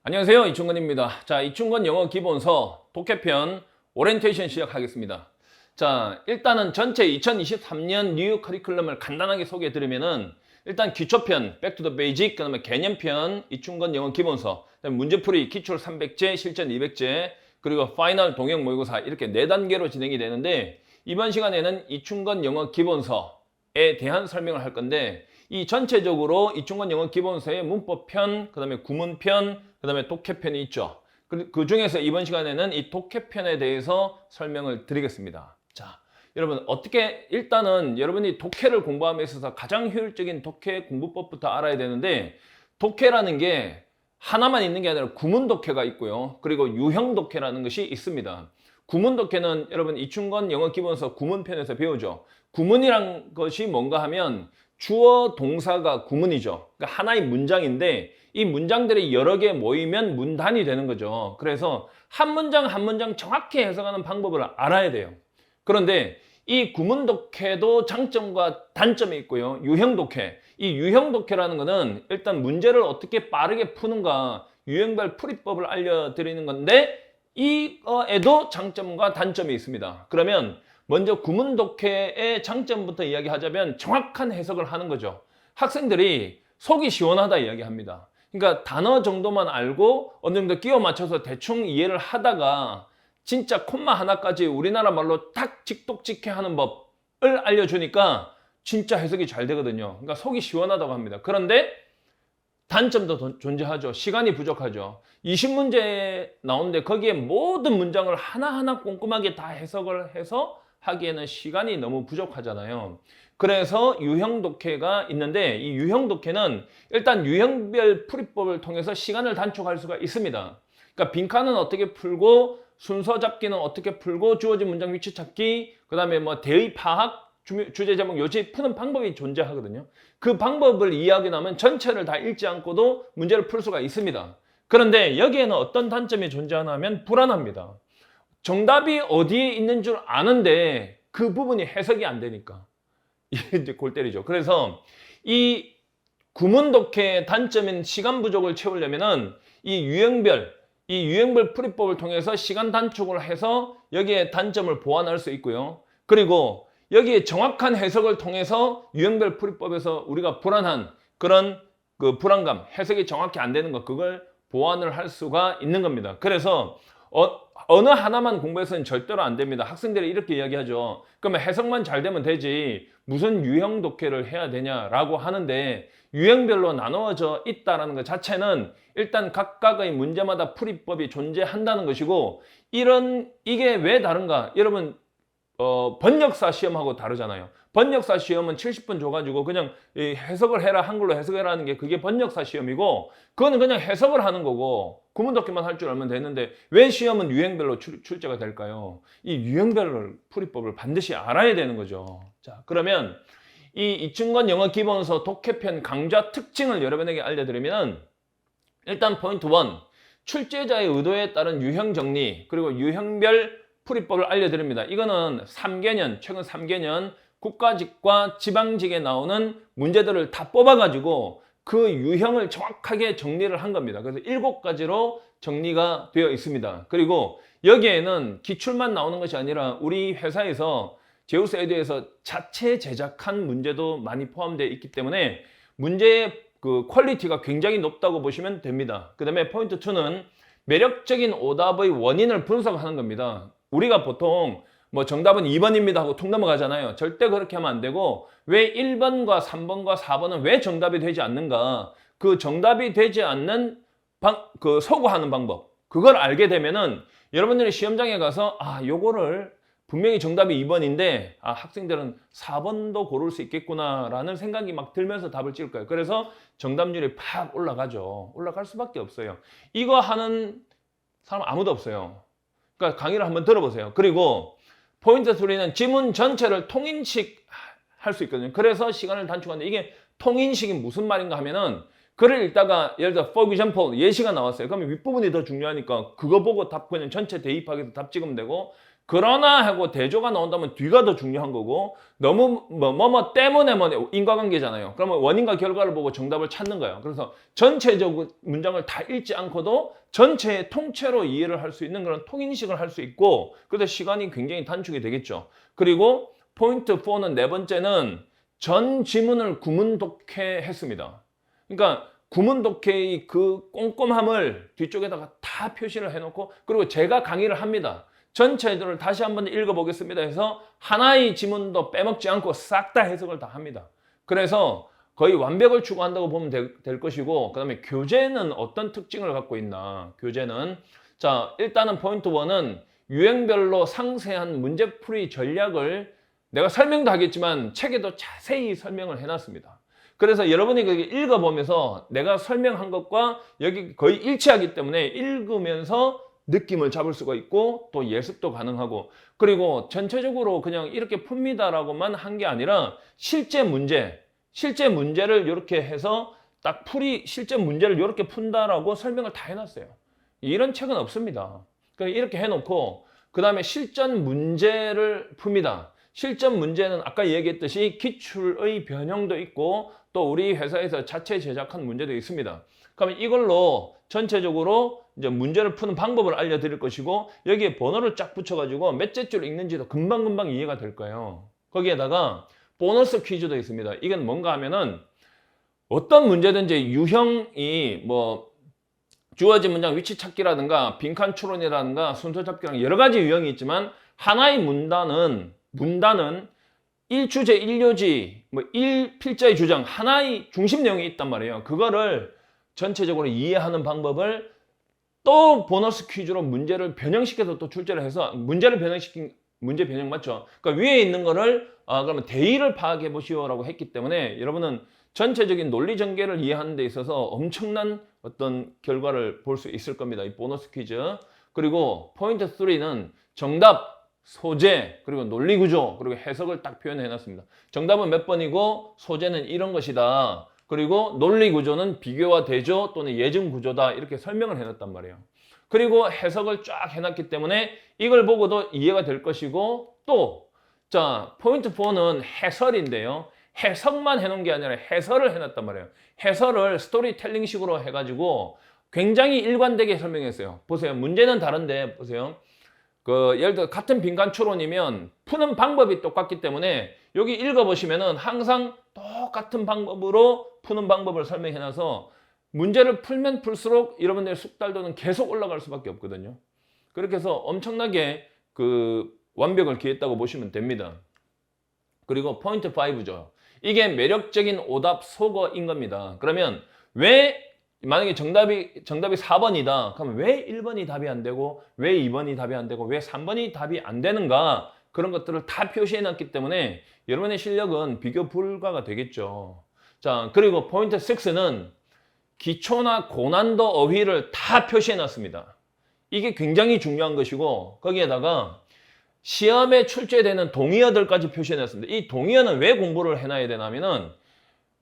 안녕하세요, 이충건입니다. 자, 이충건 영어 기본서 독해편 오리엔테이션 시작하겠습니다. 자, 일단은 전체 2023년 뉴 커리큘럼을 간단하게 소개해 드리면은 일단 기초편 Back to the Basic, 그다음에 개념편 이충건 영어 기본서, 그다음에 문제풀이 기출 300제, 실전 200제, 그리고 파이널 동형 모의고사 이렇게 4단계로 진행이 되는데 이번 시간에는 이충건 영어 기본서에 대한 설명을 할 건데 이 전체적으로 이충건 영어 기본서의 문법편, 그다음에 구문편, 그다음에 독해편이 있죠. 그 중에서 이번 시간에는 이 독해편에 대해서 설명을 드리겠습니다. 자, 여러분 어떻게 일단은 여러분이 독해를 공부함에 있어서 가장 효율적인 독해 공부법부터 알아야 되는데 독해라는 게 하나만 있는 게 아니라 구문 독해가 있고요. 그리고 유형 독해라는 것이 있습니다. 구문 독해는 여러분 이충건 영어 기본서 구문편에서 배우죠. 구문이란 것이 뭔가 하면 주어 동사가 구문이죠. 그러니까 하나의 문장인데 이 문장들이 여러 개 모이면 문단이 되는 거죠. 그래서 한 문장 한 문장 정확히 해석하는 방법을 알아야 돼요. 그런데 이 구문 독해도 장점과 단점이 있고요. 유형 독해. 이 유형 독해라는 거는 일단 문제를 어떻게 빠르게 푸는가 유형별 풀이법을 알려드리는 건데 이거에도 장점과 단점이 있습니다. 그러면 먼저 구문 독해의 장점부터 이야기하자면 정확한 해석을 하는 거죠. 학생들이 속이 시원하다 이야기합니다. 그러니까 단어 정도만 알고 어느 정도 끼워 맞춰서 대충 이해를 하다가 진짜 콤마 하나까지 우리나라 말로 딱 직독직해 하는 법을 알려주니까 진짜 해석이 잘 되거든요. 그러니까 속이 시원하다고 합니다. 그런데 단점도 존재하죠. 시간이 부족하죠. 20문제 나오는데 거기에 모든 문장을 하나하나 꼼꼼하게 다 해석을 해서 하기에는 시간이 너무 부족하잖아요. 그래서 유형 독해가 있는데 이 유형 독해는 일단 유형별 풀이법을 통해서 시간을 단축할 수가 있습니다. 그러니까 빈칸은 어떻게 풀고 순서 잡기는 어떻게 풀고 주어진 문장 위치 찾기 그다음에 뭐 대의 파악 주제 제목 요지 푸는 방법이 존재하거든요. 그 방법을 이해하게 나면 전체를 다 읽지 않고도 문제를 풀 수가 있습니다. 그런데 여기에는 어떤 단점이 존재하냐면 불안합니다. 정답이 어디에 있는 줄 아는데 그 부분이 해석이 안 되니까 이게 이제 골 때리죠. 그래서 이 구문 독해의 단점인 시간 부족을 채우려면은 이 유형별 풀이법을 통해서 시간 단축을 해서 여기에 단점을 보완할 수 있고요. 그리고 여기에 정확한 해석을 통해서 유형별 풀이법에서 우리가 불안한 그런 그 불안감, 해석이 정확히 안 되는 것, 그걸 보완을 할 수가 있는 겁니다. 그래서 어느 하나만 공부해서는 절대로 안 됩니다. 학생들이 이렇게 이야기하죠. 그러면 해석만 잘 되면 되지 무슨 유형 독해를 해야 되냐라고 하는데 유형별로 나누어져 있다는 것 자체는 일단 각각의 문제마다 풀이법이 존재한다는 것이고 이게 왜 다른가? 여러분 번역사 시험하고 다르잖아요. 번역사 시험은 70분 줘가지고 그냥 해석을 해라, 한글로 해석해라 하는 게 그게 번역사 시험이고 그거는 그냥 해석을 하는 거고 구문 독해만 할 줄 알면 되는데 왜 시험은 유형별로 출제가 될까요? 이 유형별 풀이법을 반드시 알아야 되는 거죠. 자, 그러면 이 이충건 영어 기본서 독해편 강좌 특징을 여러분에게 알려드리면 일단 포인트 1, 출제자의 의도에 따른 유형 정리 그리고 유형별 풀이법을 알려드립니다. 이거는 3개년, 최근 3개년 국가직과 지방직에 나오는 문제들을 다 뽑아가지고 그 유형을 정확하게 정리를 한 겁니다. 그래서 7가지로 정리가 되어 있습니다. 그리고 여기에는 기출만 나오는 것이 아니라 우리 회사에서 제우스 에듀에서 자체 제작한 문제도 많이 포함되어 있기 때문에 문제의 그 퀄리티가 굉장히 높다고 보시면 됩니다. 그 다음에 포인트 2는 매력적인 오답의 원인을 분석하는 겁니다. 우리가 보통 뭐 정답은 2번입니다 하고 툭 넘어가잖아요. 절대 그렇게 하면 안 되고 왜 1번과 3번과 4번은 왜 정답이 되지 않는가? 그 정답이 되지 않는 그 소구하는 방법. 그걸 알게 되면은 여러분들이 시험장에 가서 요거를 분명히 정답이 2번인데 학생들은 4번도 고를 수 있겠구나라는 생각이 막 들면서 답을 찍을 거예요. 그래서 정답률이 팍 올라가죠. 올라갈 수밖에 없어요. 이거 하는 사람 아무도 없어요. 그러니까 강의를 한번 들어보세요. 그리고 포인트 3는 지문 전체를 통인식 할 수 있거든요. 그래서 시간을 단축하는데 이게 통인식이 무슨 말인가 하면은 글을 읽다가 예를 들어 for example 예시가 나왔어요. 그러면 윗부분이 더 중요하니까 그거 보고 답 그냥 전체 대입하기도 답 찍으면 되고 그러나 하고 대조가 나온다면 뒤가 더 중요한 거고, 너무 뭐 때문에 인과관계잖아요. 그러면 원인과 결과를 보고 정답을 찾는 거예요. 그래서 전체적으로 문장을 다 읽지 않고도 전체의 통째로 이해를 할 수 있는 그런 통인식을 할 수 있고, 그래서 시간이 굉장히 단축이 되겠죠. 그리고 포인트 4는 네 번째는 전 지문을 구문 독해했습니다. 그러니까 구문 독해의 그 꼼꼼함을 뒤쪽에다가 다 표시를 해놓고, 그리고 제가 강의를 합니다. 전체들을 다시 한번 읽어보겠습니다 해서 하나의 지문도 빼먹지 않고 싹 다 해석을 다 합니다. 그래서 거의 완벽을 추구한다고 보면 될 것이고, 그 다음에 교재는 어떤 특징을 갖고 있나. 교재는 자, 일단은 포인트 1은 유형별로 상세한 문제풀이 전략을 내가 설명도 하겠지만 책에도 자세히 설명을 해놨습니다. 그래서 여러분이 그게 읽어보면서 내가 설명한 것과 여기 거의 일치하기 때문에 읽으면서 느낌을 잡을 수가 있고 또 예습도 가능하고, 그리고 전체적으로 그냥 이렇게 풉니다라고만 한 게 아니라 실제 문제를 이렇게 해서 딱 실제 문제를 이렇게 푼다라고 설명을 다 해놨어요. 이런 책은 없습니다. 그러니까 이렇게 해놓고 그 다음에 실전 문제를 풉니다. 실전 문제는 아까 얘기했듯이 기출의 변형도 있고 또 우리 회사에서 자체 제작한 문제도 있습니다. 그러면 이걸로 전체적으로 이제 문제를 푸는 방법을 알려드릴 것이고, 여기에 번호를 쫙 붙여가지고 몇째 줄 읽는지도 금방금방 이해가 될 거예요. 거기에다가 보너스 퀴즈도 있습니다. 이건 뭔가 하면은 어떤 문제든지 유형이 뭐 주어진 문장 위치 찾기라든가 빈칸 추론이라든가 순서 잡기라든가 여러 가지 유형이 있지만, 하나의 문단은 1주제, 1요지, 1필자의 주장, 하나의 중심 내용이 있단 말이에요. 그거를 전체적으로 이해하는 방법을 또 보너스 퀴즈로 문제를 변형시켜서 또 출제를 해서, 문제 변형 맞죠? 그러니까 위에 있는 거를 그러면 대의를 파악해 보시오라고 했기 때문에 여러분은 전체적인 논리 전개를 이해하는 데 있어서 엄청난 어떤 결과를 볼 수 있을 겁니다. 이 보너스 퀴즈. 그리고 포인트 3는 정답, 소재, 그리고 논리 구조, 그리고 해석을 딱 표현해 놨습니다. 정답은 몇 번이고 소재는 이런 것이다. 그리고 논리 구조는 비교와 대조 또는 예증 구조다. 이렇게 설명을 해놨단 말이에요. 그리고 해석을 쫙 해놨기 때문에 이걸 보고도 이해가 될 것이고, 또 자, 포인트 4는 해설인데요. 해석만 해놓은 게 아니라 해설을 해놨단 말이에요. 해설을 스토리텔링식으로 해가지고 굉장히 일관되게 설명했어요. 보세요. 문제는 다른데 보세요. 예를 들어 같은 빈칸 추론이면 푸는 방법이 똑같기 때문에 여기 읽어보시면은 항상 똑같은 방법으로 푸는 방법을 설명해놔서 문제를 풀면 풀수록 여러분들의 숙달도는 계속 올라갈 수밖에 없거든요. 그렇게 해서 엄청나게 완벽을 기했다고 보시면 됩니다. 그리고 포인트 5죠. 이게 매력적인 오답 속어인 겁니다. 그러면 만약에 정답이 4번이다. 그러면 왜 1번이 답이 안 되고 왜 2번이 답이 안 되고 왜 3번이 답이 안 되는가, 그런 것들을 다 표시해 놨기 때문에 여러분의 실력은 비교 불가가 되겠죠. 자, 그리고 포인트 6는 기초나 고난도 어휘를 다 표시해 놨습니다. 이게 굉장히 중요한 것이고, 거기에다가 시험에 출제되는 동의어들까지 표시해 놨습니다. 이 동의어는 왜 공부를 해놔야 되냐면은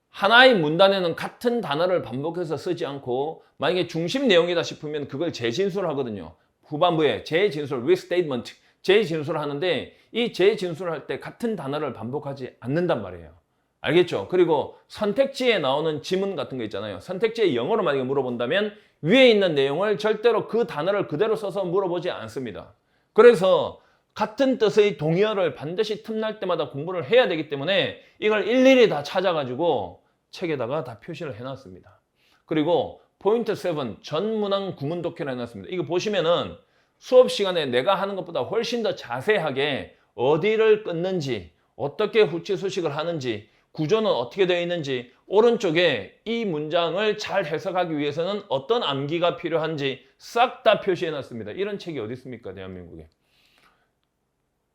하나의 문단에는 같은 단어를 반복해서 쓰지 않고, 만약에 중심 내용이다 싶으면 그걸 재진술하거든요. 후반부에 재진술, restatement, 재진술을 하는데 이 재진술을 할 때 같은 단어를 반복하지 않는단 말이에요. 알겠죠? 그리고 선택지에 나오는 지문 같은 거 있잖아요. 선택지에 영어로 만약에 물어본다면 위에 있는 내용을 절대로 그 단어를 그대로 써서 물어보지 않습니다. 그래서 같은 뜻의 동의어를 반드시 틈날 때마다 공부를 해야 되기 때문에 이걸 일일이 다 찾아가지고 책에다가 다 표시를 해놨습니다. 그리고 포인트 7, 전문항 구문 독해를 해놨습니다. 이거 보시면은 수업 시간에 내가 하는 것보다 훨씬 더 자세하게 어디를 끊는지, 어떻게 후치 수식을 하는지, 구조는 어떻게 되어 있는지, 오른쪽에 이 문장을 잘 해석하기 위해서는 어떤 암기가 필요한지 싹 다 표시해놨습니다. 이런 책이 어디 있습니까, 대한민국에?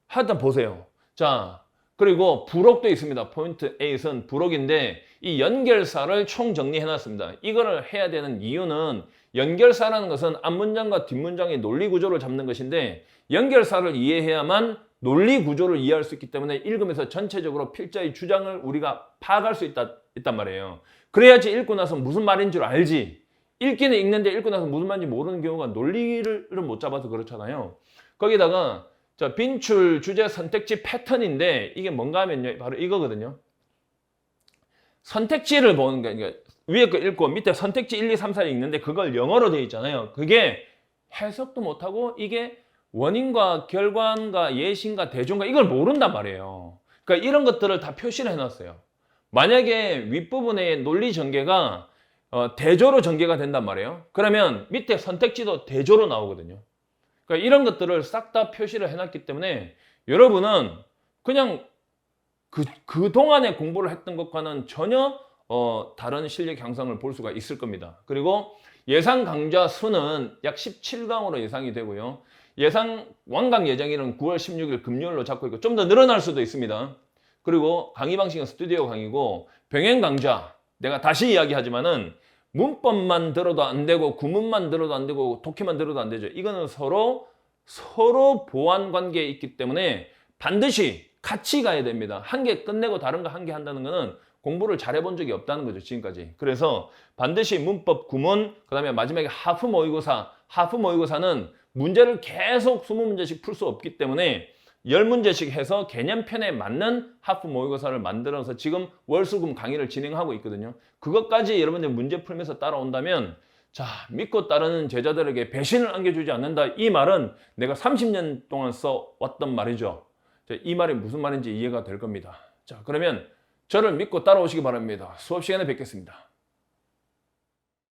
하여튼 보세요. 자, 그리고 부록도 있습니다. 포인트 8은 부록인데 이 연결사를 총 정리해놨습니다. 이거를 해야 되는 이유는, 연결사라는 것은 앞문장과 뒷문장의 논리 구조를 잡는 것인데 연결사를 이해해야만 논리 구조를 이해할 수 있기 때문에 읽으면서 전체적으로 필자의 주장을 우리가 파악할 수 있단 말이에요. 그래야지 읽고 나서 무슨 말인 줄 알지. 읽기는 읽는데 읽고 나서 무슨 말인지 모르는 경우가 논리를 못 잡아서 그렇잖아요. 거기다가 자, 빈출 주제 선택지 패턴인데 이게 뭔가 하면요. 바로 이거거든요. 선택지를 보는 게, 그러니까 위에 거 읽고 밑에 선택지 1, 2, 3, 4 읽는데 그걸 영어로 되어 있잖아요. 그게 해석도 못하고 이게 원인과 결과과 예신과 대조인가 이걸 모른단 말이에요. 그러니까 이런 것들을 다 표시를 해놨어요. 만약에 윗부분의 논리 전개가 대조로 전개가 된단 말이에요. 그러면 밑에 선택지도 대조로 나오거든요. 그러니까 이런 것들을 싹 다 표시를 해놨기 때문에 여러분은 그냥 그동안에 공부를 했던 것과는 전혀 다른 실력 향상을 볼 수가 있을 겁니다. 그리고 예상 강좌 수는 약 17강으로 예상이 되고요. 예상 완강 예정일은 9월 16일 금요일로 잡고 있고 좀 더 늘어날 수도 있습니다. 그리고 강의 방식은 스튜디오 강의고 병행 강좌 내가 다시 이야기하지만은 문법만 들어도 안 되고 구문만 들어도 안 되고 독해만 들어도 안 되죠. 이거는 서로 보완 관계에 있기 때문에 반드시 같이 가야 됩니다. 한 개 끝내고 다른 거 한 개 한다는 거는 공부를 잘 해본 적이 없다는 거죠, 지금까지. 그래서 반드시 문법, 구문, 그 다음에 마지막에 하프 모의고사. 하프 모의고사는 문제를 계속 20문제씩 풀 수 없기 때문에 10문제씩 해서 개념편에 맞는 하프 모의고사를 만들어서 지금 월수금 강의를 진행하고 있거든요. 그것까지 여러분들 문제 풀면서 따라온다면 자, 믿고 따르는 제자들에게 배신을 안겨주지 않는다. 이 말은 내가 30년 동안 써왔던 말이죠. 이 말이 무슨 말인지 이해가 될 겁니다. 자, 그러면 저를 믿고 따라오시기 바랍니다. 수업 시간에 뵙겠습니다.